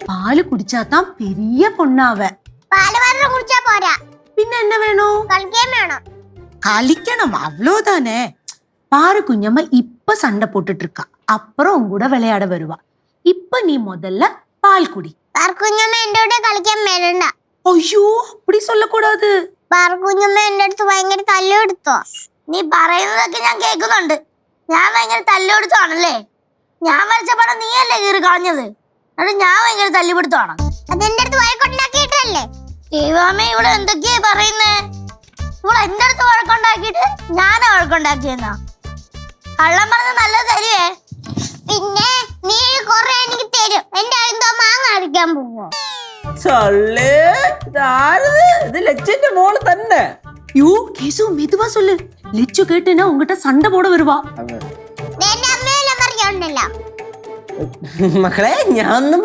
பால் குடிச்சாதான் பெரிய பொண்ணாவ. പാല് മാത്രം കുടിച്ചാ പോരാ, പിന്നെ என்ன வேணும்? കളിക്കാൻ വേണം. களிக்கணும், அவ்வளவுதானே. பாரு குഞ്ഞம்மா இப்ப சண்டை போட்டுட்டு இருக்கா, அப்புறம் உன் கூட விளையாட வருவா. இப்ப நீ முதல்ல பால் குடி. പാർക്കുഞ്ഞമ്മ എന്റെ കൂടെ കളിക്കാൻ വരണ്ട. ஐயோ அப்படி சொல்லக்கூடாது. പാർക്കുഞ്ഞമ്മ എന്റെ അടുത്ത് ഭയങ്കര തല്ലുകൊടുത്തോ? നീ പറയുന്നതൊക്കെ ഞാൻ കേൾക്കുന്നുണ്ട്. ഞാൻ ഭയങ്കര തല്ലുകൊടുത്താണല്ലേ? ഞാൻ വരച്ച പടം നീയല്ലേ കീറി കളഞ്ഞത്? എന്നിട്ട് ഞാൻ ഭയങ്കര തല്ലുപിടുത്തമാണ്. അതെന്റെ അടുത്ത് വഴക്കുണ്ടാക്കിയിട്ടല്ലേ? ദൈവമേ, ഇവിടെ എന്തൊക്കെയാ പറയുന്നേ? ഇവിടെ എന്റെ അടുത്ത് വഴക്കുണ്ടാക്കിയിട്ട് ഞാനാ വഴക്കുണ്ടാക്കിയെന്നാ? കള്ളം പറഞ്ഞ് നല്ലത് തരുവേ. പിന്നെ നീ കൊറേ എനിക്ക് തരും. എന്റെ എന്തോ മാങ്ങ അടിക്കാൻ പോവോ? ഇത് ലച്ചിന്റെ മോള് തന്നെ. യോ കേസു மெதுவா சொல்லு. லிச்சு கேட்டுனா உங்ககிட்ட சண்டை போட வருவா. എന്റെ അമ്മയെല്ലാം പറഞ്ഞോണ്ടല്ലോ. മക്കളെ, ഞാൻ ഒന്നും